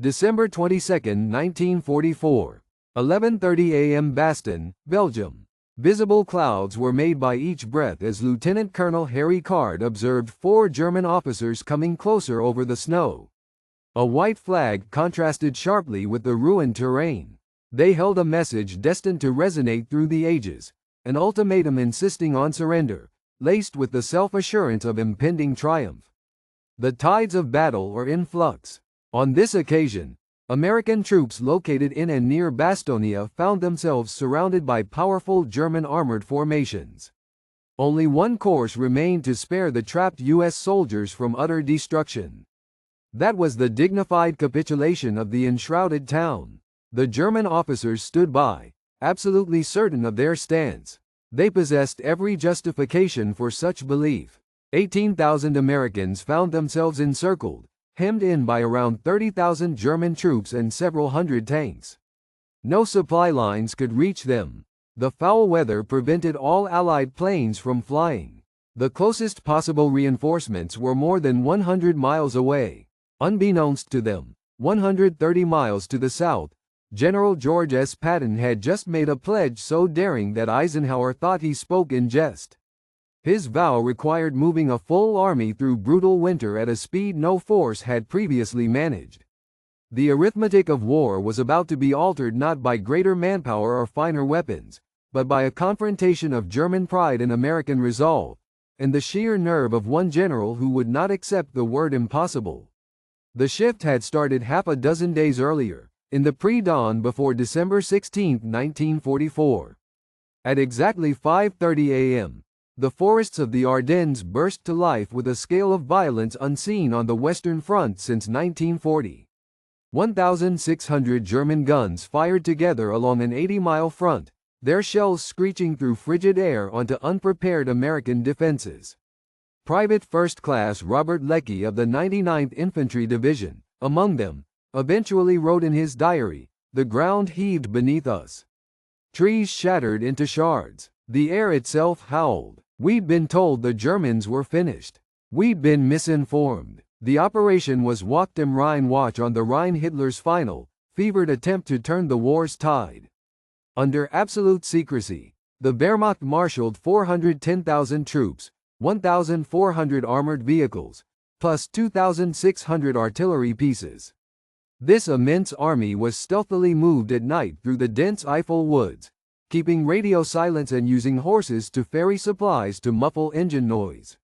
December 22, 1944. 11:30 a.m. Bastogne, Belgium. Visible clouds were made by each breath as Lieutenant Colonel Harry Card observed 4 German officers coming closer over the snow. A white flag contrasted sharply with the ruined terrain. They held a message destined to resonate through the ages, an ultimatum insisting on surrender, laced with the self-assurance of impending triumph. The tides of battle were in flux. On this occasion, American troops located in and near Bastogne found themselves surrounded by powerful German armored formations. Only one course remained to spare the trapped U.S. soldiers from utter destruction. That was the dignified capitulation of the enshrouded town. The German officers stood by, absolutely certain of their stance. They possessed every justification for such belief. 18,000 Americans found themselves encircled, hemmed in by around 30,000 German troops and several hundred tanks. No supply lines could reach them. The foul weather prevented all Allied planes from flying. The closest possible reinforcements were more than 100 miles away. Unbeknownst to them, 130 miles to the south, General George S. Patton had just made a pledge so daring that Eisenhower thought he spoke in jest. His vow required moving a full army through brutal winter at a speed no force had previously managed. The arithmetic of war was about to be altered not by greater manpower or finer weapons, but by a confrontation of German pride and American resolve, and the sheer nerve of one general who would not accept the word impossible. The shift had started half a dozen days earlier, in the pre-dawn before December 16, 1944. At exactly 5:30 a.m., the forests of the Ardennes burst to life with a scale of violence unseen on the Western Front since 1940. 1,600 German guns fired together along an 80-mile front, their shells screeching through frigid air onto unprepared American defenses. Private First Class Robert Leckie of the 99th Infantry Division, among them, eventually wrote in his diary, "The ground heaved beneath us. Trees shattered into shards. The air itself howled. We'd been told the Germans were finished. We'd been misinformed." The operation was walked im Rhine watch on the Rhine, Hitler's final, fevered attempt to turn the war's tide. Under absolute secrecy, the Wehrmacht marshaled 410,000 troops, 1,400 armored vehicles, plus 2,600 artillery pieces. This immense army was stealthily moved at night through the dense Eifel woods, keeping radio silence and using horses to ferry supplies to muffle engine noise.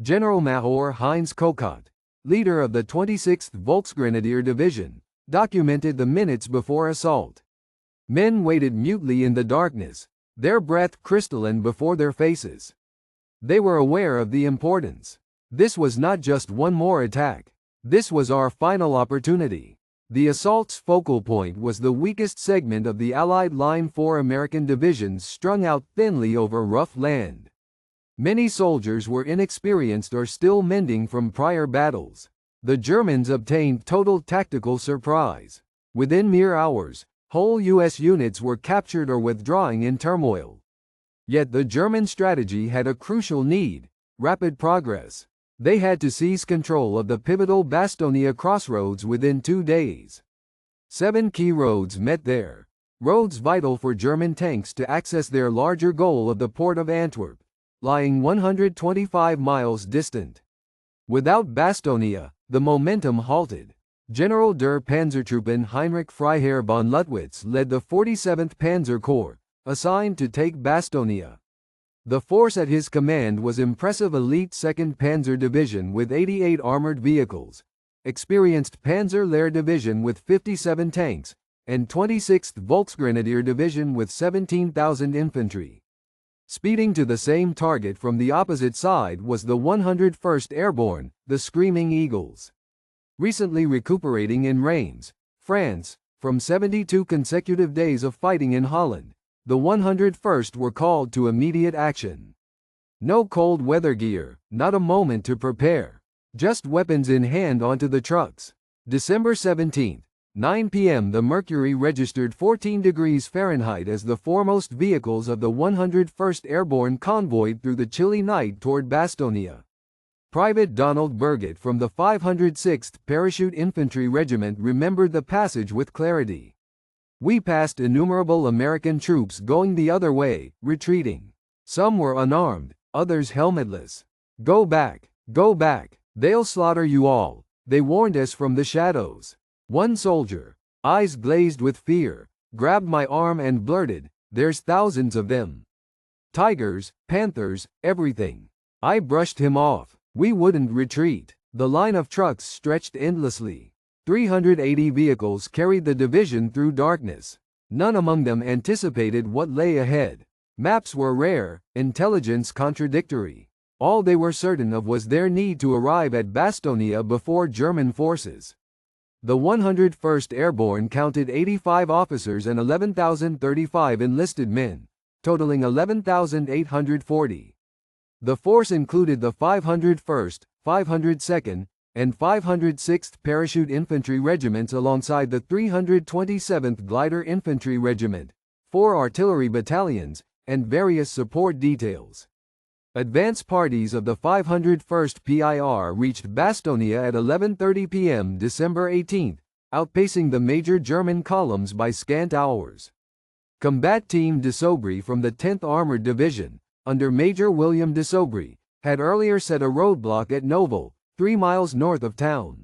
General Major Heinz Kokott, leader of the 26th Volksgrenadier Division, documented the minutes before assault. Men waited mutely in the darkness, their breath crystalline before their faces. They were aware of the importance. This was not just one more attack. This was our final opportunity. The assault's focal point was the weakest segment of the Allied line, 4 American divisions strung out thinly over rough land. Many soldiers were inexperienced or still mending from prior battles. The Germans obtained total tactical surprise. Within mere hours, whole U.S. units were captured or withdrawing in turmoil. Yet the German strategy had a crucial need: rapid progress. They had to seize control of the pivotal Bastogne crossroads within 2 days. 7 key roads met there, roads vital for German tanks to access their larger goal of the port of Antwerp, lying 125 miles distant. Without Bastogne, the momentum halted. General der Panzertruppen Heinrich Freiherr von Luttwitz led the 47th Panzer Corps, assigned to take Bastogne. The force at his command was impressive elite 2nd Panzer Division with 88 armored vehicles, experienced Panzer Lehr Division with 57 tanks, and 26th Volksgrenadier Division with 17,000 infantry. Speeding to the same target from the opposite side was the 101st Airborne, the Screaming Eagles. Recently recuperating in Reims, France, from 72 consecutive days of fighting in Holland, the 101st were called to immediate action. No cold weather gear, not a moment to prepare. Just weapons in hand onto the trucks. December 17, 9 p.m. The Mercury registered 14 degrees Fahrenheit as the foremost vehicles of the 101st Airborne convoyed through the chilly night toward Bastogne. Private Donald Burgett from the 506th Parachute Infantry Regiment remembered the passage with clarity. We passed innumerable American troops going the other way, retreating. Some were unarmed, others helmetless. Go back, they'll slaughter you all, they warned us from the shadows. One soldier, eyes glazed with fear, grabbed my arm and blurted, "There's thousands of them. Tigers, panthers, everything." I brushed him off. We wouldn't retreat. The line of trucks stretched endlessly. 380 vehicles carried the division through darkness. None among them anticipated what lay ahead. Maps were rare, intelligence contradictory. All they were certain of was their need to arrive at Bastogne before German forces. The 101st Airborne counted 85 officers and 11,035 enlisted men, totaling 11,840. The force included the 501st, 502nd, and 506th Parachute Infantry Regiments alongside the 327th Glider Infantry Regiment, 4 artillery battalions, and various support details. Advance parties of the 501st PIR reached Bastogne at 11:30 p.m. December 18, outpacing the major German columns by scant hours. Combat Team de Sobry from the 10th Armored Division, under Major William de Sobry, had earlier set a roadblock at Novel, 3 miles north of town.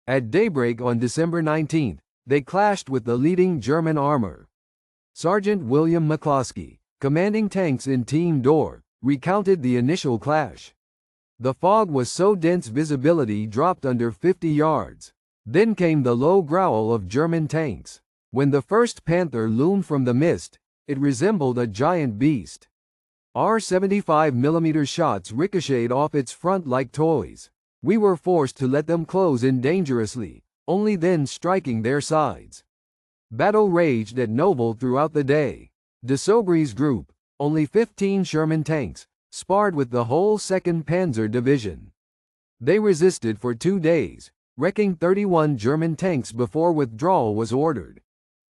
At daybreak on December 19, they clashed with the leading German armor. Sergeant William McCloskey, commanding tanks in Team D'Or, recounted the initial clash. The fog was so dense visibility dropped under 50 yards. Then came the low growl of German tanks. When the first Panther loomed from the mist, it resembled a giant beast. Our 75mm shots ricocheted off its front like toys. We were forced to let them close in dangerously, only then striking their sides. Battle raged at Novel throughout the day. De Sobry's group, only 15 Sherman tanks, sparred with the whole 2nd Panzer Division. They resisted for 2 days, wrecking 31 German tanks before withdrawal was ordered.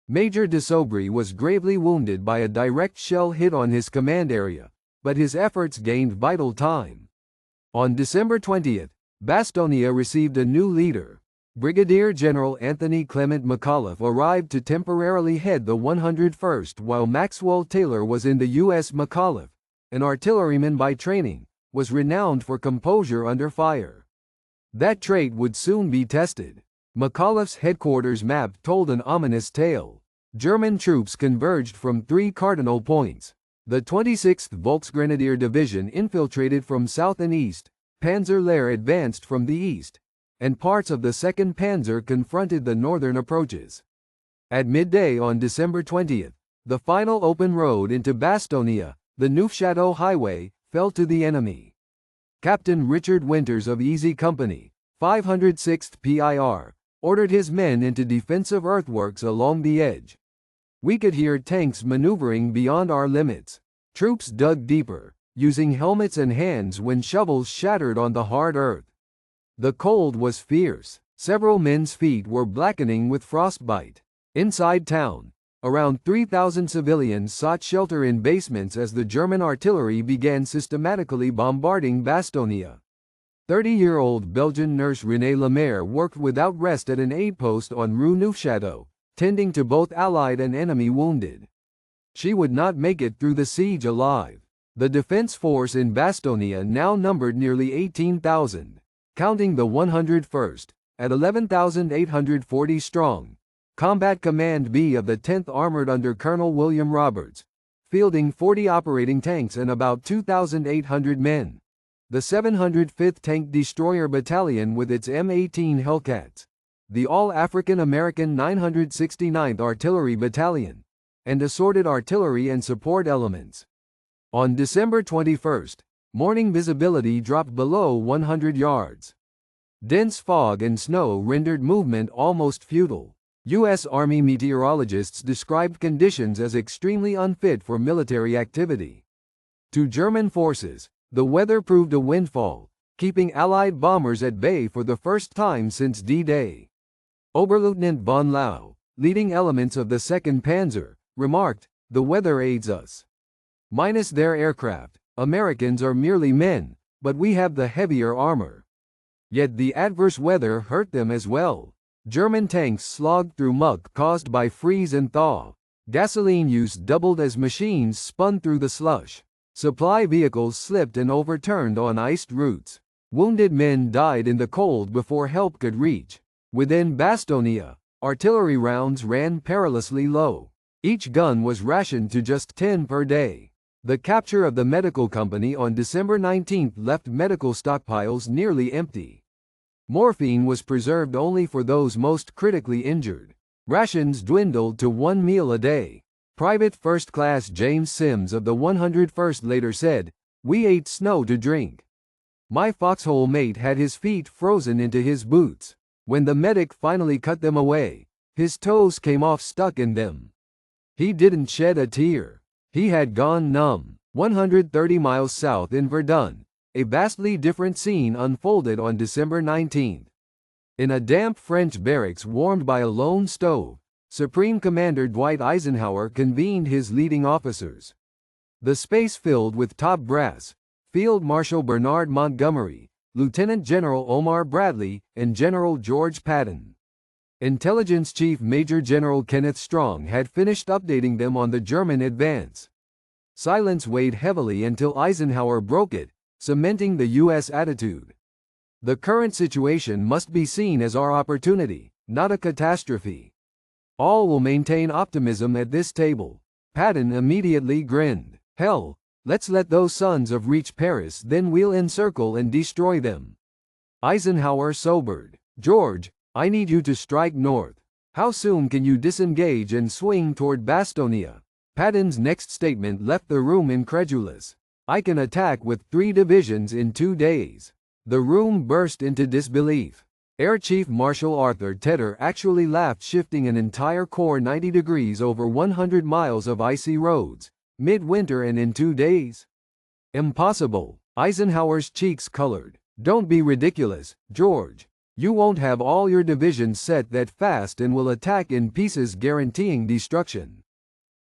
Major de Sobry was gravely wounded by a direct shell hit on his command area, but his efforts gained vital time. On December 20, Bastogne received a new leader. Brigadier General Anthony Clement McAuliffe arrived to temporarily head the 101st while Maxwell Taylor was in the U.S. McAuliffe, an artilleryman by training, was renowned for composure under fire. That trait would soon be tested. McAuliffe's headquarters map told an ominous tale. German troops converged from 3 cardinal points. The 26th Volksgrenadier Division infiltrated from south and east, Panzer Lehr advanced from the east, and parts of the 2nd Panzer confronted the northern approaches. At midday on December 20, the final open road into Bastogne, the Neufchâteau Highway, fell to the enemy. Captain Richard Winters of Easy Company, 506th PIR, ordered his men into defensive earthworks along the edge. We could hear tanks maneuvering beyond our limits. Troops dug deeper, using helmets and hands when shovels shattered on the hard earth. The cold was fierce. Several men's feet were blackening with frostbite. Inside town, around 3,000 civilians sought shelter in basements as the German artillery began systematically bombarding Bastogne. 30-year-old Belgian nurse Renée Lemaire worked without rest at an aid post on Rue Neufchâteau, tending to both Allied and enemy wounded. She would not make it through the siege alive. The defense force in Bastogne now numbered nearly 18,000. Counting the 101st, at 11,840 strong. Combat Command B of the 10th Armored under Colonel William Roberts, fielding 40 operating tanks and about 2,800 men. The 705th Tank Destroyer Battalion with its M18 Hellcats. The All-African American 969th Artillery Battalion. And assorted artillery and support elements. On December 21, morning visibility dropped below 100 yards. Dense fog and snow rendered movement almost futile. U.S. Army meteorologists described conditions as extremely unfit for military activity. To German forces, the weather proved a windfall, keeping Allied bombers at bay for the first time since D-Day. Oberleutnant von Lau, leading elements of the 2nd Panzer, remarked, "The weather aids us. Minus their aircraft, Americans are merely men, but we have the heavier armor. Yet the adverse weather hurt them as well. German tanks slogged through muck caused by freeze and thaw. Gasoline use doubled as machines spun through the slush. Supply vehicles slipped and overturned on iced routes. Wounded men died in the cold before help could reach. Within Bastogne, artillery rounds ran perilously low. Each gun was rationed to just 10 per day. The capture of the medical company on December 19 left medical stockpiles nearly empty. Morphine was preserved only for those most critically injured. Rations dwindled to 1 meal a day. Private First Class James Sims of the 101st later said, "We ate snow to drink. My foxhole mate had his feet frozen into his boots. When the medic finally cut them away, his toes came off stuck in them. He didn't shed a tear. He had gone numb." 130 miles south in Verdun, a vastly different scene unfolded on December 19. In a damp French barracks warmed by a lone stove, Supreme Commander Dwight Eisenhower convened his leading officers. The space filled with top brass: Field Marshal Bernard Montgomery, Lieutenant General Omar Bradley, and General George Patton. Intelligence Chief Major General Kenneth Strong had finished updating them on the German advance. Silence weighed heavily until Eisenhower broke it, cementing the U.S. attitude. The current situation must be seen as our opportunity, not a catastrophe. All will maintain optimism at this table. Patton immediately grinned. Hell, let's let those sons of reach Paris, then we'll encircle and destroy them. Eisenhower sobered. George, I need you to strike north. How soon can you disengage and swing toward Bastogne? Patton's next statement left the room incredulous. I can attack with 3 divisions in 2 days. The room burst into disbelief. Air Chief Marshal Arthur Tedder actually laughed, shifting an entire corps 90 degrees over 100 miles of icy roads, midwinter and in 2 days? Impossible. Eisenhower's cheeks colored. Don't be ridiculous, George. You won't have all your divisions set that fast and will attack in pieces, guaranteeing destruction.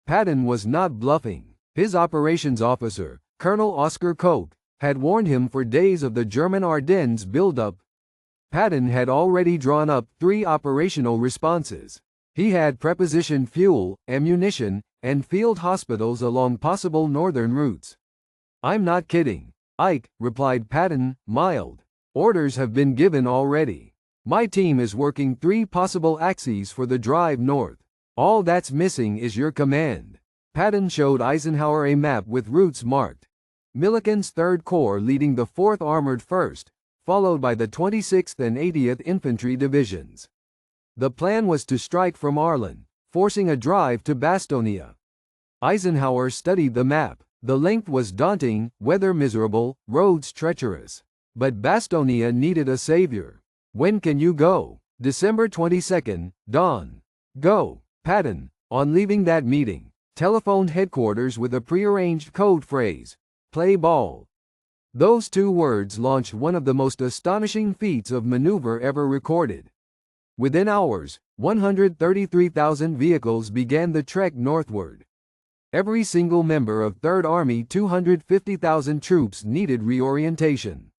Patton was not bluffing. His operations officer, Colonel Oscar Koch, had warned him for days of the German Ardennes buildup. Patton had already drawn up 3 operational responses. He had prepositioned fuel, ammunition, and field hospitals along possible northern routes. I'm not kidding, Ike, replied Patton, mild. Orders have been given already. My team is working 3 possible axes for the drive north. All that's missing is your command. Patton showed Eisenhower a map with routes marked. Milliken's 3rd Corps leading the 4th Armored 1st, followed by the 26th and 80th Infantry Divisions. The plan was to strike from Arlon, forcing a drive to Bastogne. Eisenhower studied the map. The length was daunting, weather miserable, roads treacherous. But Bastogne needed a savior. When can you go? December 22, dawn. Go. Patton, on leaving that meeting, telephoned headquarters with a prearranged code phrase: play ball. Those 2 words launched one of the most astonishing feats of maneuver ever recorded. Within hours, 133,000 vehicles began the trek northward. Every single member of 3rd Army 250,000 troops needed reorientation.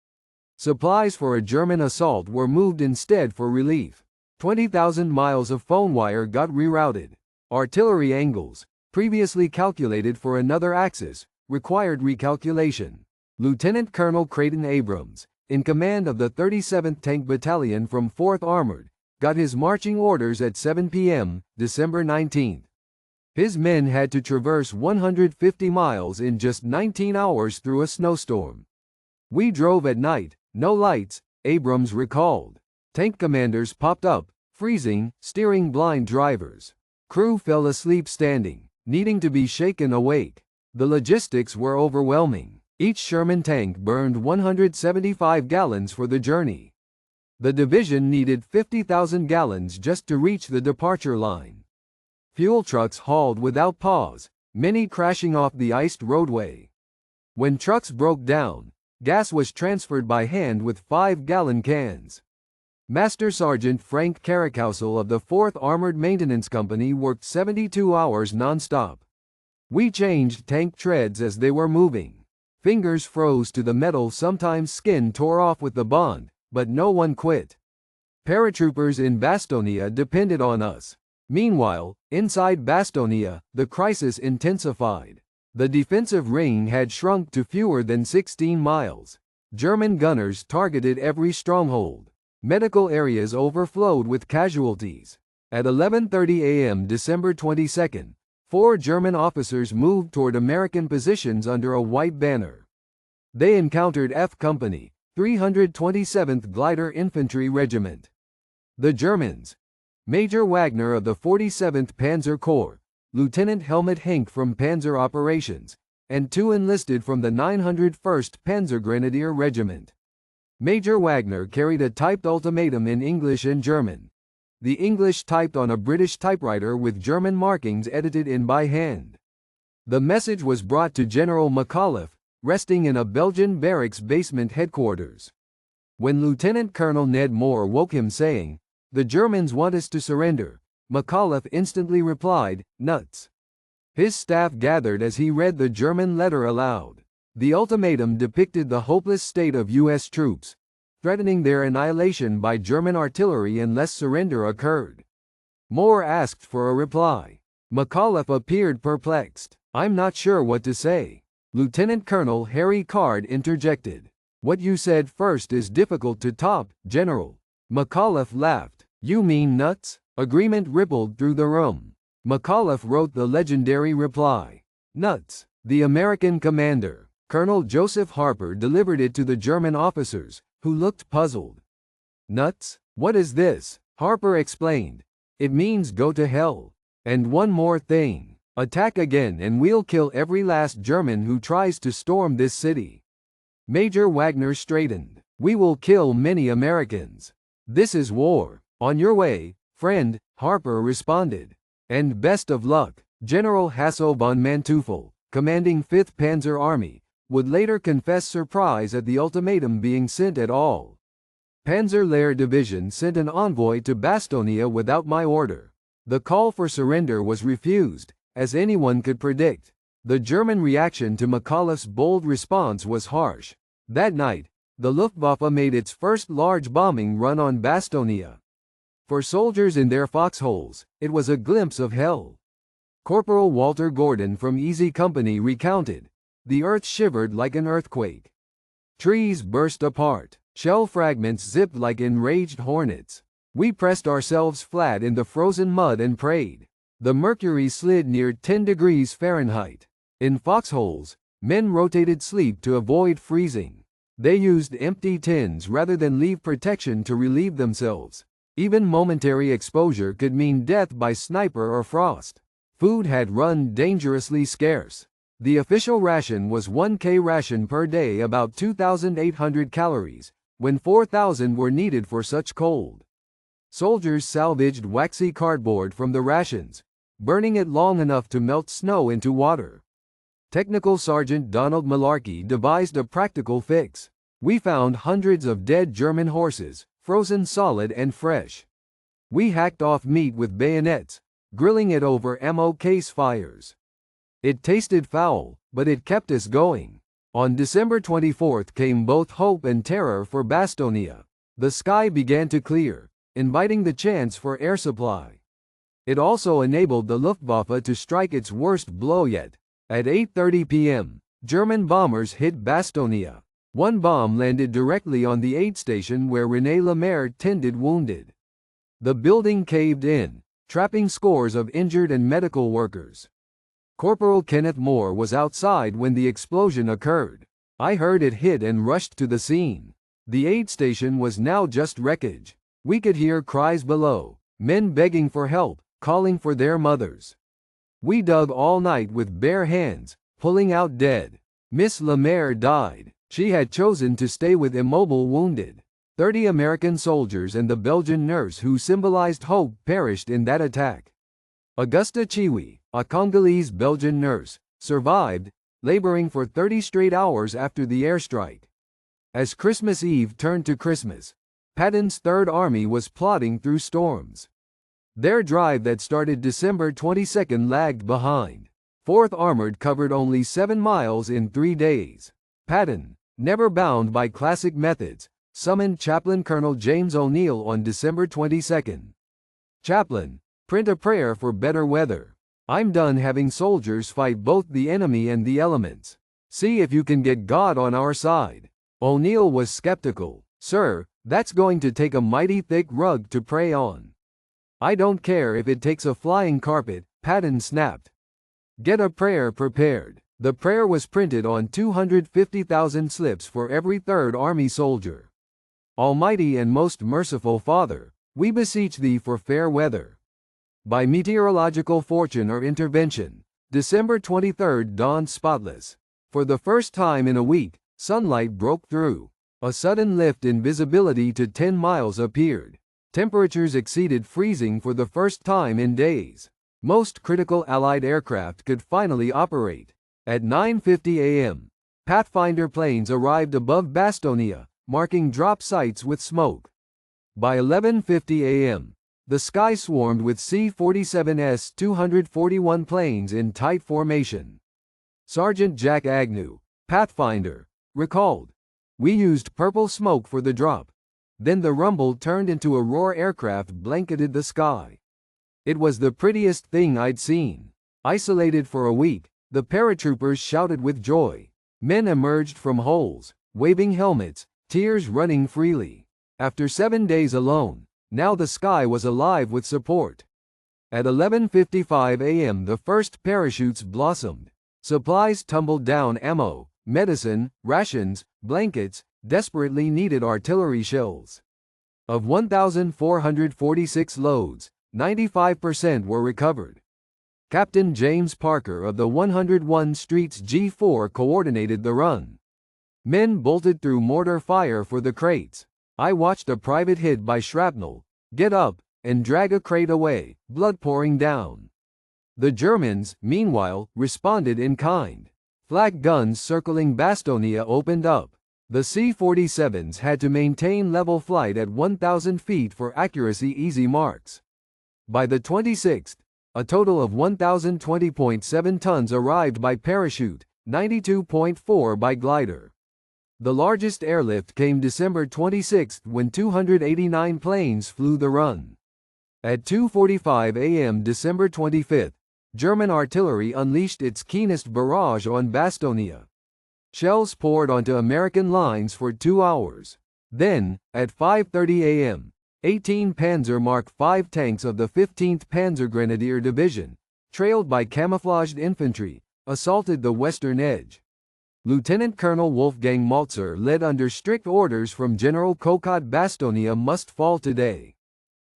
Supplies for a German assault were moved instead for relief. 20,000 miles of phone wire got rerouted. Artillery angles, previously calculated for another axis, required recalculation. Lieutenant Colonel Creighton Abrams, in command of the 37th Tank Battalion from 4th Armored, got his marching orders at 7 p.m., December 19. His men had to traverse 150 miles in just 19 hours through a snowstorm. We drove at night, no lights, Abrams recalled. Tank commanders popped up, freezing, steering blind drivers. Crew fell asleep standing, needing to be shaken awake. The logistics were overwhelming. Each Sherman tank burned 175 gallons for the journey. The division needed 50,000 gallons just to reach the departure line. Fuel trucks hauled without pause, many crashing off the iced roadway. When trucks broke down, gas was transferred by hand with 5-gallon cans. Master Sergeant Frank Carrickhousel of the 4th Armored Maintenance Company worked 72 hours non-stop. We changed tank treads as they were moving. Fingers froze to the metal, sometimes skin tore off with the bond, but no one quit. Paratroopers in Bastogne depended on us. Meanwhile, inside Bastogne, the crisis intensified. The defensive ring had shrunk to fewer than 16 miles. German gunners targeted every stronghold. Medical areas overflowed with casualties. At 11:30 a.m. December 22, 4 German officers moved toward American positions under a white banner. They encountered F Company, 327th Glider Infantry Regiment. The Germans, Major Wagner of the 47th Panzer Corps, Lieutenant Helmut Henk from Panzer Operations, and 2 enlisted from the 901st Panzergrenadier Regiment. Major Wagner carried a typed ultimatum in English and German. The English typed on a British typewriter with German markings edited in by hand. The message was brought to General McAuliffe, resting in a Belgian barracks basement headquarters. When Lieutenant Colonel Ned Moore woke him saying, "The Germans want us to surrender," McAuliffe instantly replied, "Nuts." His staff gathered as he read the German letter aloud. The ultimatum depicted the hopeless state of U.S. troops, threatening their annihilation by German artillery unless surrender occurred. Moore asked for a reply. McAuliffe appeared perplexed. "I'm not sure what to say." Lieutenant Colonel Harry Card interjected. "What you said first is difficult to top, General." McAuliffe laughed. "You mean nuts?" Agreement rippled through the room. McAuliffe wrote the legendary reply. "Nuts." The American commander, Colonel Joseph Harper, delivered it to the German officers, who looked puzzled. "Nuts? What is this?" Harper explained. "It means go to hell. And one more thing. Attack again and we'll kill every last German who tries to storm this city." Major Wagner straightened. "We will kill many Americans. This is war. On your way, friend," Harper responded. "And best of luck." General Hasso von Manteuffel, commanding 5th Panzer Army, would later confess surprise at the ultimatum being sent at all. "Panzerlehr Division sent an envoy to Bastogne without my order. The call for surrender was refused, as anyone could predict." The German reaction to McAuliffe's bold response was harsh. That night, the Luftwaffe made its first large bombing run on Bastogne. For soldiers in their foxholes, it was a glimpse of hell. Corporal Walter Gordon from Easy Company recounted, "The earth shivered like an earthquake. Trees burst apart. Shell fragments zipped like enraged hornets. We pressed ourselves flat in the frozen mud and prayed. The mercury slid near 10 degrees Fahrenheit. In foxholes, men rotated sleep to avoid freezing. They used empty tins rather than leave protection to relieve themselves. Even momentary exposure could mean death by sniper or frost. Food had run dangerously scarce. The official ration was 1 ration per day, about 2,800 calories, when 4,000 were needed for such cold. Soldiers salvaged waxy cardboard from the rations, burning it long enough to melt snow into water. Technical Sergeant Donald Malarkey devised a practical fix. "We found hundreds of dead German horses, frozen solid and fresh. We hacked off meat with bayonets, grilling it over ammo case fires. It tasted foul, but it kept us going." On December 24 came both hope and terror for Bastogne. The sky began to clear, inviting the chance for air supply. It also enabled the Luftwaffe to strike its worst blow yet. At 8:30 p.m., German bombers hit Bastogne. One bomb landed directly on the aid station where René Lemaire tended wounded. The building caved in, trapping scores of injured and medical workers. Corporal Kenneth Moore was outside when the explosion occurred. "I heard it hit and rushed to the scene. The aid station was now just wreckage. We could hear cries below, men begging for help, calling for their mothers. We dug all night with bare hands, pulling out dead. Miss Lemaire died. She had chosen to stay with immobile wounded. 30 American soldiers and the Belgian nurse who symbolized hope perished in that attack. Augusta Chiwi, a Congolese-Belgian nurse, survived, laboring for 30 straight hours after the airstrike. As Christmas Eve turned to Christmas, Patton's Third Army was plodding through storms. Their drive that started December 22 lagged behind. 4th Armored covered only 7 miles in 3 days. Patton, never bound by classic methods, summoned Chaplain Colonel James O'Neill on December 22. Chaplain, print a prayer for better weather. I'm done having soldiers fight both the enemy and the elements. See if you can get God on our side. O'Neill was skeptical. Sir, that's going to take a mighty thick rug to pray on. I don't care if it takes a flying carpet, Patton snapped. Get a prayer prepared. The prayer was printed on 250,000 slips for every 3rd Army soldier. Almighty and most merciful Father, we beseech thee for fair weather. By meteorological fortune or intervention, December 23 dawned spotless. For the first time in a week, sunlight broke through. A sudden lift in visibility to 10 miles appeared. Temperatures exceeded freezing for the first time in days. Most critical Allied aircraft could finally operate. At 9:50 a.m., Pathfinder planes arrived above Bastogne, marking drop sites with smoke. By 11:50 a.m., the sky swarmed with C-47S 241 planes in tight formation. Sergeant Jack Agnew, Pathfinder, recalled, "We used purple smoke for the drop. Then the rumble turned into a roar. Aircraft blanketed the sky. It was the prettiest thing I'd seen. Isolated for a week, the paratroopers shouted with joy. Men emerged from holes, waving helmets, tears running freely. After 7 days alone, now the sky was alive with support." At 11:55 a.m. the first parachutes blossomed. Supplies tumbled down: ammo, medicine, rations, blankets, desperately needed artillery shells. Of 1,446 loads, 95% were recovered. Captain James Parker of the 101 Streets G4 coordinated the run. Men bolted through mortar fire for the crates. I watched a private hit by shrapnel get up and drag a crate away, blood pouring down. The Germans, meanwhile, responded in kind. Flak guns circling Bastogne opened up. The C-47s had to maintain level flight at 1,000 feet for accuracy easy marks. By the 26th, a total of 1,020.7 tons arrived by parachute, 92.4 by glider. The largest airlift came December 26 when 289 planes flew the run. At 2:45 a.m. December 25, German artillery unleashed its keenest barrage on Bastogne. Shells poured onto American lines for 2 hours. Then, at 5:30 a.m., 18 Panzer Mark V tanks of the 15th Panzergrenadier Division, trailed by camouflaged infantry, assaulted the western edge. Lieutenant Colonel Wolfgang Maltzer led under strict orders from General Kokot. Bastogne must fall today.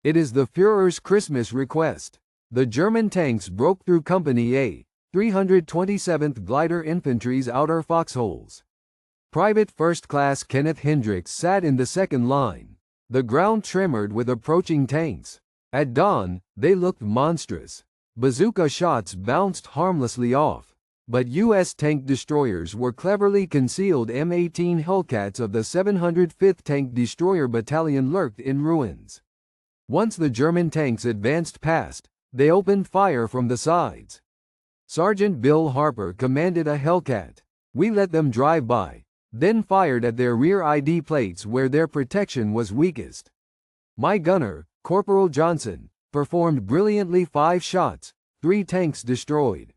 It is the Führer's Christmas request. The German tanks broke through Company A, 327th Glider Infantry's outer foxholes. Private First Class Kenneth Hendricks sat in the second line. The ground trembled with approaching tanks. At dawn, they looked monstrous. Bazooka shots bounced harmlessly off. But U.S. tank destroyers were cleverly concealed. M18 Hellcats of the 705th Tank Destroyer Battalion lurked in ruins. Once the German tanks advanced past, they opened fire from the sides. Sergeant Bill Harper commanded a Hellcat. We let them drive by, then fired at their rear ID plates where their protection was weakest. My gunner, Corporal Johnson, performed brilliantly. 5 shots, 3 tanks destroyed.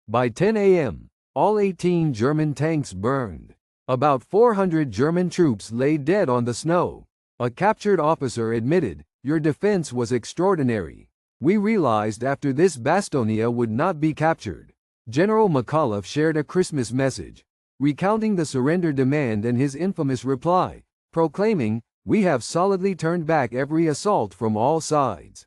By 10 a.m., all 18 German tanks burned. About 400 German troops lay dead on the snow. A captured officer admitted, "Your defense was extraordinary. We realized after this Bastogne would not be captured." General McAuliffe shared a Christmas message, recounting the surrender demand and his infamous reply, proclaiming, "We have solidly turned back every assault from all sides."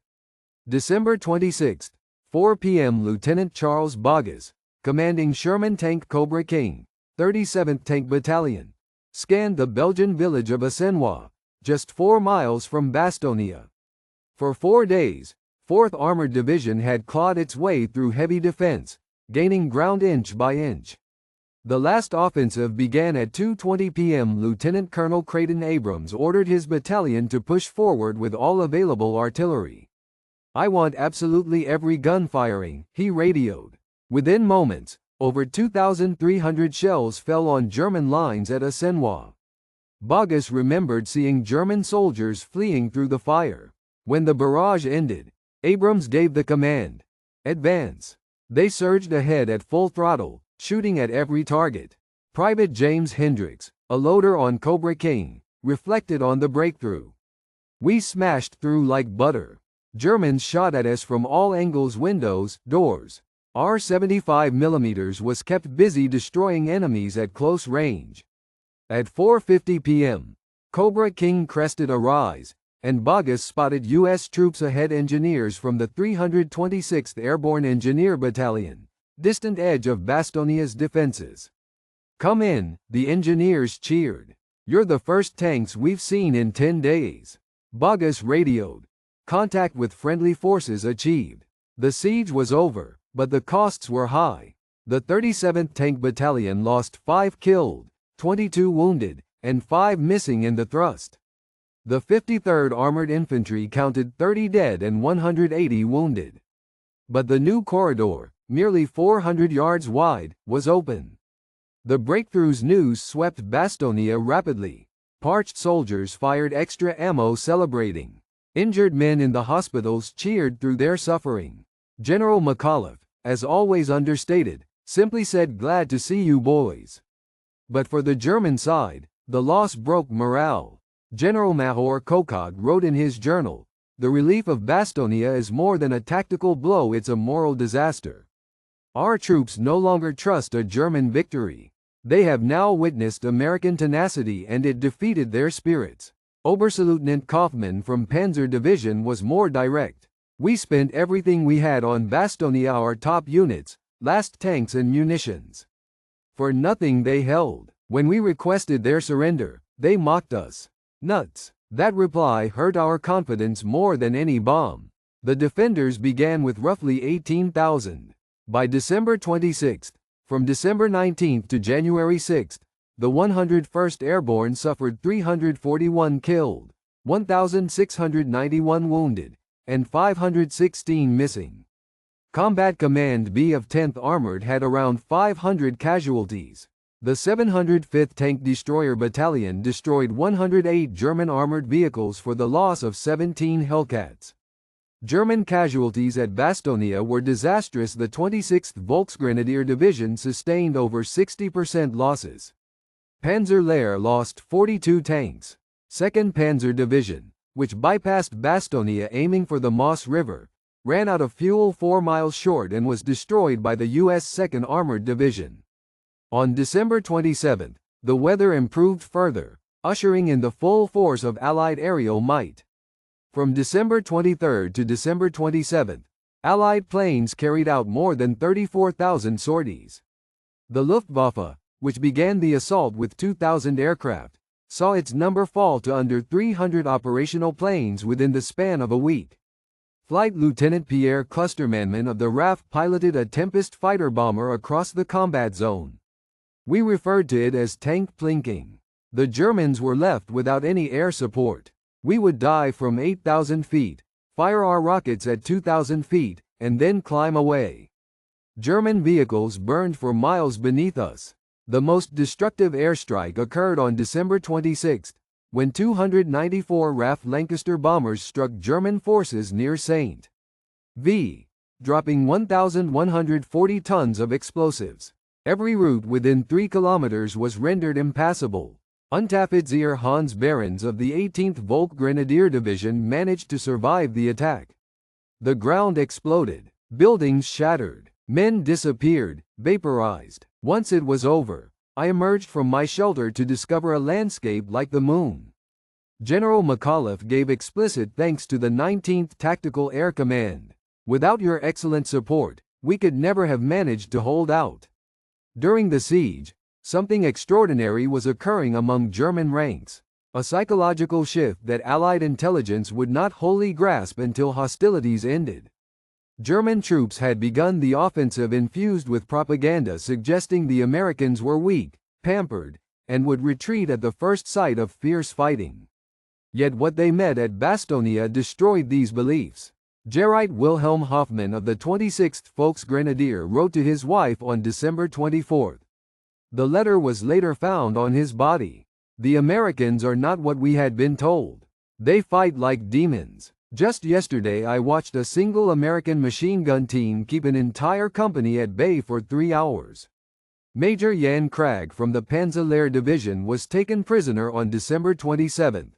December 26, 4 p.m. Lieutenant Charles Boggess, commanding Sherman Tank Cobra King, 37th Tank Battalion, scanned the Belgian village of Assenois, just 4 miles from Bastogne. For 4 days, 4th Armored Division had clawed its way through heavy defense, gaining ground inch by inch. The last offensive began at 2:20 p.m. Lieutenant Colonel Creighton Abrams ordered his battalion to push forward with all available artillery. "I want absolutely every gun firing," he radioed. Within moments, Over 2,300 shells fell on German lines at Assenois. Bogus remembered seeing German soldiers fleeing through the fire. When the barrage ended, Abrams gave the command, "Advance." They surged ahead at full throttle, shooting at every target. Private James Hendricks, a loader on Cobra King, reflected on the breakthrough. "We smashed through like butter. Germans shot at us from all angles, windows, doors. Our 75mm was kept busy destroying enemies at close range." At 4:50 p.m., Cobra King crested a rise, and Bogus spotted U.S. troops ahead. Engineers from the 326th Airborne Engineer Battalion, distant edge of Bastogne's defenses. "Come in," the engineers cheered. "You're the first tanks we've seen in 10 days." Bogus radioed. Contact with friendly forces achieved. The siege was over, but the costs were high. The 37th Tank Battalion lost 5 killed, 22 wounded, and 5 missing in the thrust. The 53rd Armored Infantry counted 30 dead and 180 wounded. But the new corridor, merely 400 yards wide, was open. The breakthrough's news swept Bastogne rapidly. Parched soldiers fired extra ammo celebrating. Injured men in the hospitals cheered through their suffering. General McAuliffe, as always understated, simply said, "Glad to see you boys." But for the German side, the loss broke morale. General Major Kokog wrote in his journal, "The relief of Bastogne is more than a tactical blow, it's a moral disaster. Our troops no longer trust a German victory. They have now witnessed American tenacity and it defeated their spirits." Oberstleutnant Kaufmann from Panzer Division was more direct. "We spent everything we had on Bastogne, our top units, last tanks and munitions. For nothing they held. When we requested their surrender, they mocked us. Nuts." That reply hurt our confidence more than any bomb. The defenders began with roughly 18,000. By December 26, from December 19 to January 6, the 101st Airborne suffered 341 killed, 1,691 wounded, and 516 missing. Combat Command B of 10th Armored had around 500 casualties. The 705th Tank Destroyer Battalion destroyed 108 German armored vehicles for the loss of 17 Hellcats. German casualties at Bastogne were disastrous. The 26th Volksgrenadier Division sustained over 60% losses. Panzerlehr lost 42 tanks. 2nd Panzer Division, which bypassed Bastogne aiming for the Moss River, ran out of fuel 4 miles short and was destroyed by the U.S. 2nd Armored Division. On December 27, the weather improved further, ushering in the full force of Allied aerial might. From December 23 to December 27, Allied planes carried out more than 34,000 sorties. The Luftwaffe, which began the assault with 2,000 aircraft, saw its number fall to under 300 operational planes within the span of a week. Flight Lieutenant Pierre Klustermann of the RAF piloted a Tempest fighter bomber across the combat zone. We referred to it as tank plinking. The Germans were left without any air support. We would dive from 8,000 feet, fire our rockets at 2,000 feet, and then climb away. German vehicles burned for miles beneath us. The most destructive airstrike occurred on December 26, when 294 RAF Lancaster bombers struck German forces near St. V, dropping 1,140 tons of explosives. Every route within 3 kilometers was rendered impassable. Unteroffizier Hans Behrens of the 18th Volksgrenadier Division managed to survive the attack. The ground exploded. Buildings shattered. Men disappeared, vaporized. Once it was over, I emerged from my shelter to discover a landscape like the moon. General McAuliffe gave explicit thanks to the 19th Tactical Air Command. "Without your excellent support, we could never have managed to hold out." During the siege, something extraordinary was occurring among German ranks, a psychological shift that Allied intelligence would not wholly grasp until hostilities ended. German troops had begun the offensive infused with propaganda suggesting the Americans were weak, pampered, and would retreat at the first sight of fierce fighting. Yet what they met at Bastogne destroyed these beliefs. Gerrit Wilhelm Hoffmann of the 26th Volksgrenadier wrote to his wife on December 24. The letter was later found on his body. "The Americans are not what we had been told. They fight like demons. Just yesterday I watched a single American machine gun team keep an entire company at bay for 3 hours." Major Jan Krag from the Panzer Division was taken prisoner on December 27.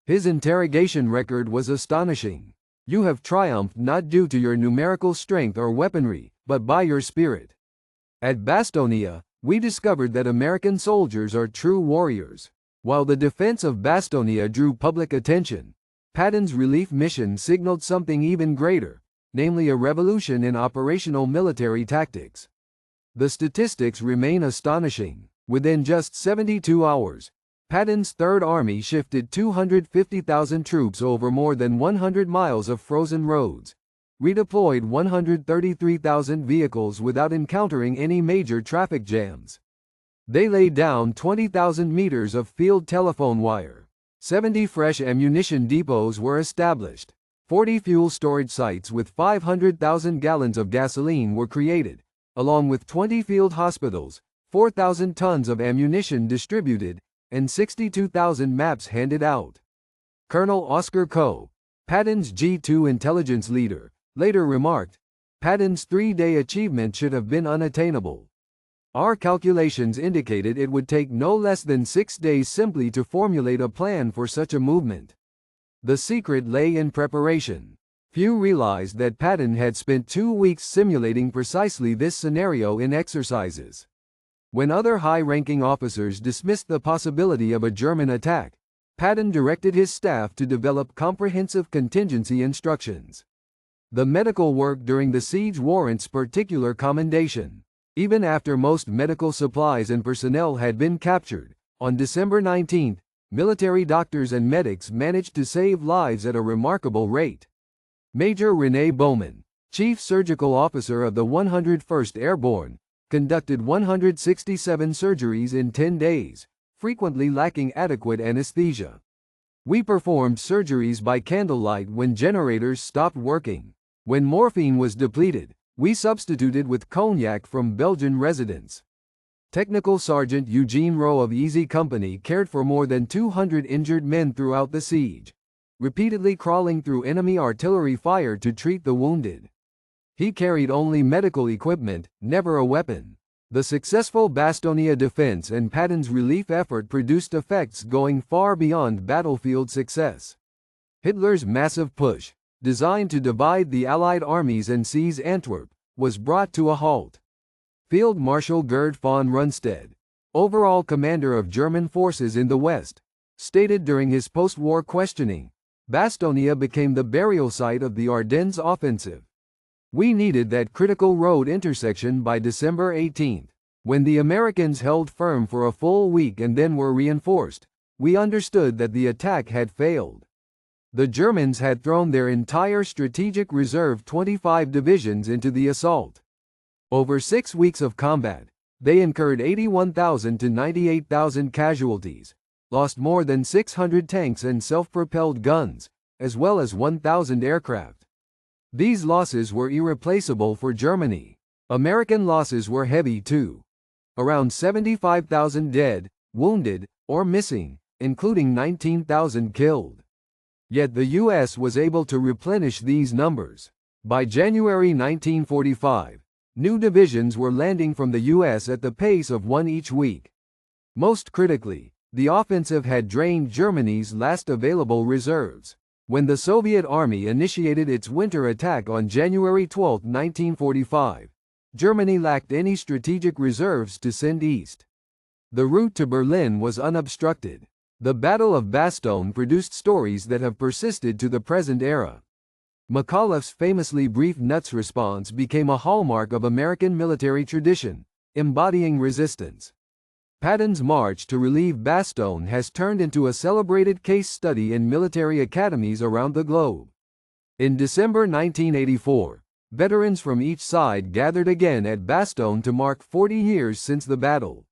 His interrogation record was astonishing. "You have triumphed not due to your numerical strength or weaponry, but by your spirit. At Bastogne, we discovered that American soldiers are true warriors." While the defense of Bastogne drew public attention, Patton's relief mission signaled something even greater, namely a revolution in operational military tactics. The statistics remain astonishing. Within just 72 hours, Patton's Third Army shifted 250,000 troops over more than 100 miles of frozen roads, redeployed 133,000 vehicles without encountering any major traffic jams. They laid down 20,000 meters of field telephone wire. 70 fresh ammunition depots were established. 40 fuel storage sites with 500,000 gallons of gasoline were created, along with 20 field hospitals, 4,000 tons of ammunition distributed, and 62,000 maps handed out. Colonel Oscar Coe, Patton's G2 intelligence leader, later remarked, "Patton's 3-day achievement should have been unattainable. Our calculations indicated it would take no less than 6 days simply to formulate a plan for such a movement." The secret lay in preparation. Few realized that Patton had spent 2 weeks simulating precisely this scenario in exercises. When other high-ranking officers dismissed the possibility of a German attack, Patton directed his staff to develop comprehensive contingency instructions. The medical work during the siege warrants particular commendation. Even after most medical supplies and personnel had been captured, on December 19, military doctors and medics managed to save lives at a remarkable rate. Major René Bowman, chief surgical officer of the 101st Airborne, conducted 167 surgeries in 10 days, frequently lacking adequate anesthesia. "We performed surgeries by candlelight when generators stopped working. When morphine was depleted, we substituted with cognac from Belgian residents." Technical Sergeant Eugene Rowe of Easy Company cared for more than 200 injured men throughout the siege, repeatedly crawling through enemy artillery fire to treat the wounded. He carried only medical equipment, never a weapon. The successful Bastogne defense and Patton's relief effort produced effects going far beyond battlefield success. Hitler's massive push, designed to divide the Allied armies and seize Antwerp, was brought to a halt. Field Marshal Gerd von Rundstedt, overall commander of German forces in the West, stated during his post-war questioning, "Bastogne became the burial site of the Ardennes offensive. We needed that critical road intersection by December 18. When the Americans held firm for a full week and then were reinforced, we understood that the attack had failed. The Germans had thrown their entire strategic reserve 25 divisions into the assault. Over 6 weeks of combat, they incurred 81,000 to 98,000 casualties, lost more than 600 tanks and self-propelled guns, as well as 1,000 aircraft. These losses were irreplaceable for Germany. American losses were heavy too. Around 75,000 dead, wounded, or missing, including 19,000 killed. Yet the U.S. was able to replenish these numbers. By January 1945, new divisions were landing from the U.S. at the pace of 1 each week. Most critically, the offensive had drained Germany's last available reserves. When the Soviet Army initiated its winter attack on January 12, 1945, Germany lacked any strategic reserves to send east. The route to Berlin was unobstructed. The Battle of Bastogne produced stories that have persisted to the present era. McAuliffe's famously brief nuts response became a hallmark of American military tradition, embodying resistance. Patton's march to relieve Bastogne has turned into a celebrated case study in military academies around the globe. In December 1984, veterans from each side gathered again at Bastogne to mark 40 years since the battle.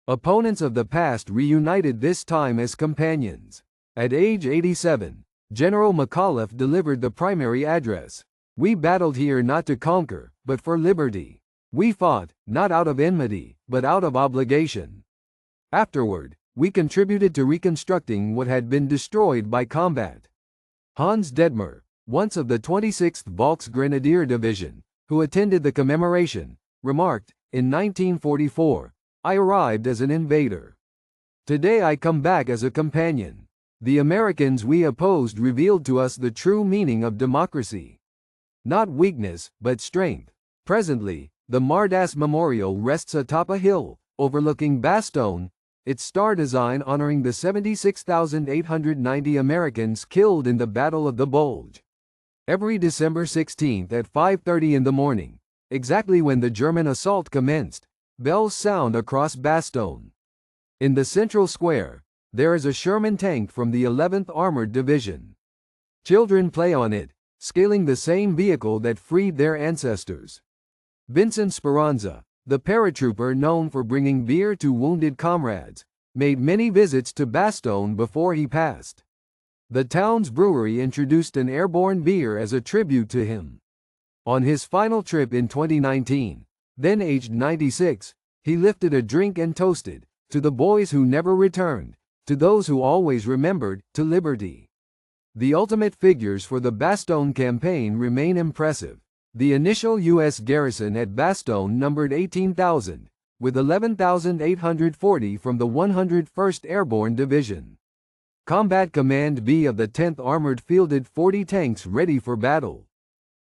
Opponents of the past reunited this time as companions. At age 87, General McAuliffe delivered the primary address. "We battled here not to conquer, but for liberty. We fought, not out of enmity, but out of obligation." Afterward, we contributed to reconstructing what had been destroyed by combat. Hans Detmer, once of the 26th Volksgrenadier Division, who attended the commemoration, remarked, in 1944, "I arrived as an invader. Today I come back as a companion. The Americans we opposed revealed to us the true meaning of democracy. Not weakness, but strength." Presently, the Mardas Memorial rests atop a hill, overlooking Bastogne, its star design honoring the 76,890 Americans killed in the Battle of the Bulge. Every December 16 at 5:30 in the morning, exactly when the German assault commenced, bells sound across Bastogne. In the central square, there is a Sherman tank from the 11th Armored Division. Children play on it, scaling the same vehicle that freed their ancestors. Vincent Speranza, the paratrooper known for bringing beer to wounded comrades, made many visits to Bastogne before he passed. The town's brewery introduced an airborne beer as a tribute to him. On his final trip in 2019, then aged 96, he lifted a drink and toasted, "To the boys who never returned, to those who always remembered, to liberty." The ultimate figures for the Bastogne campaign remain impressive. The initial U.S. garrison at Bastogne numbered 18,000, with 11,840 from the 101st Airborne Division. Combat Command B of the 10th Armored fielded 40 tanks ready for battle.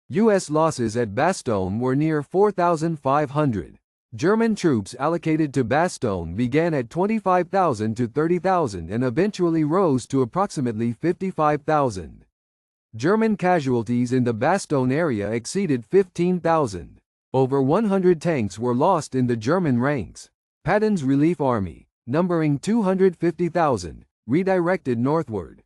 U.S. losses at Bastogne were near 4,500. German troops allocated to Bastogne began at 25,000 to 30,000 and eventually rose to approximately 55,000. German casualties in the Bastogne area exceeded 15,000. Over 100 tanks were lost in the German ranks. Patton's Relief Army, numbering 250,000, redirected northward.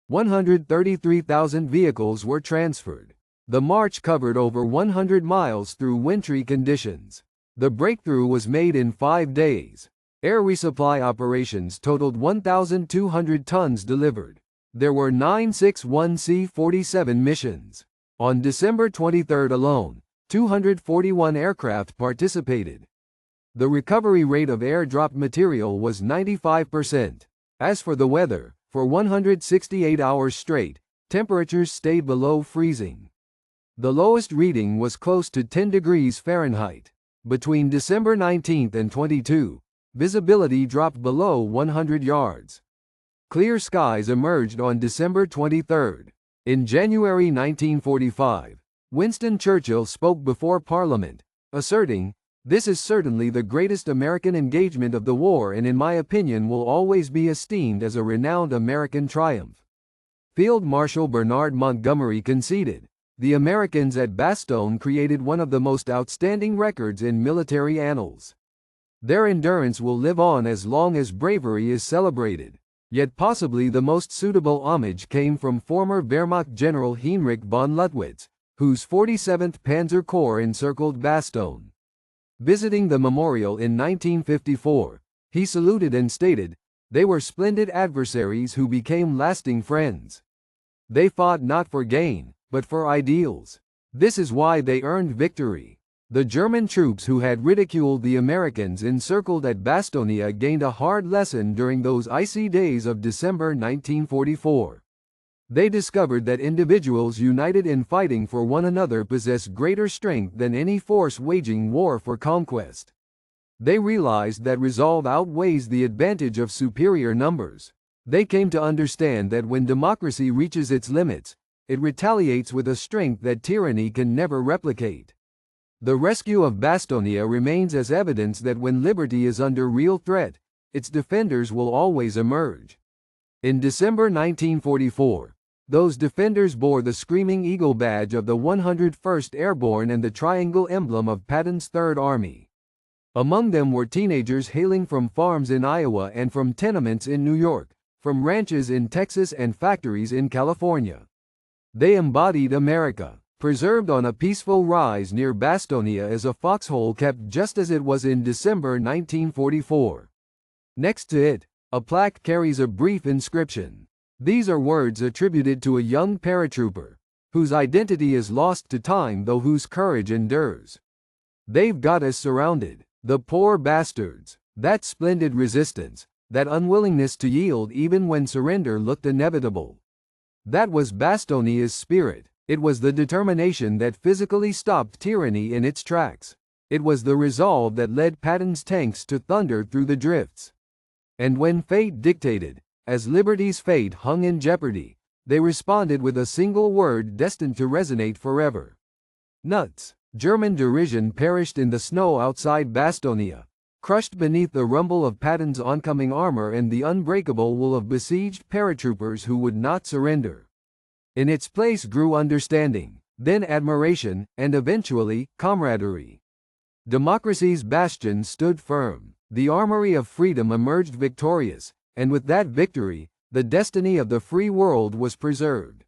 133,000 vehicles were transferred. The march covered over 100 miles through wintry conditions. The breakthrough was made in 5 days. Air resupply operations totaled 1,200 tons delivered. There were 9 6-1C-47 missions. On December 23 alone, 241 aircraft participated. The recovery rate of air-dropped material was 95%. As for the weather, for 168 hours straight, temperatures stayed below freezing. The lowest reading was close to 10 degrees Fahrenheit. Between December 19 and 22, visibility dropped below 100 yards. Clear skies emerged on December 23. In January 1945, Winston Churchill spoke before Parliament, asserting, "This is certainly the greatest American engagement of the war and in my opinion will always be esteemed as a renowned American triumph." Field Marshal Bernard Montgomery conceded, "The Americans at Bastogne created one of the most outstanding records in military annals. Their endurance will live on as long as bravery is celebrated." Yet possibly the most suitable homage came from former Wehrmacht General Heinrich von Luttwitz, whose 47th Panzer Corps encircled Bastogne. Visiting the memorial in 1954, he saluted and stated, "They were splendid adversaries who became lasting friends. They fought not for gain, but for ideals. This is why they earned victory." The German troops who had ridiculed the Americans encircled at Bastogne gained a hard lesson during those icy days of December 1944. They discovered that individuals united in fighting for one another possess greater strength than any force waging war for conquest. They realized that resolve outweighs the advantage of superior numbers. They came to understand that when democracy reaches its limits, it retaliates with a strength that tyranny can never replicate. The rescue of Bastogne remains as evidence that when liberty is under real threat, its defenders will always emerge. In December 1944, those defenders bore the Screaming Eagle badge of the 101st Airborne and the triangle emblem of Patton's Third Army. Among them were teenagers hailing from farms in Iowa and from tenements in New York, from ranches in Texas and factories in California. They embodied America, preserved on a peaceful rise near Bastogne as a foxhole kept just as it was in December 1944. Next to it, a plaque carries a brief inscription. These are words attributed to a young paratrooper, whose identity is lost to time though whose courage endures. They've got us surrounded, the poor bastards. That splendid resistance, that unwillingness to yield even when surrender looked inevitable. That was Bastogne's spirit. It was the determination that physically stopped tyranny in its tracks. It was the resolve that led Patton's tanks to thunder through the drifts. And when fate dictated, as liberty's fate hung in jeopardy, they responded with a single word destined to resonate forever. Nuts. German derision perished in the snow outside Bastogne, crushed beneath the rumble of Patton's oncoming armor and the unbreakable will of besieged paratroopers who would not surrender. In its place grew understanding, then admiration, and eventually, camaraderie. Democracy's bastion stood firm. The armory of freedom emerged victorious, and with that victory, the destiny of the free world was preserved.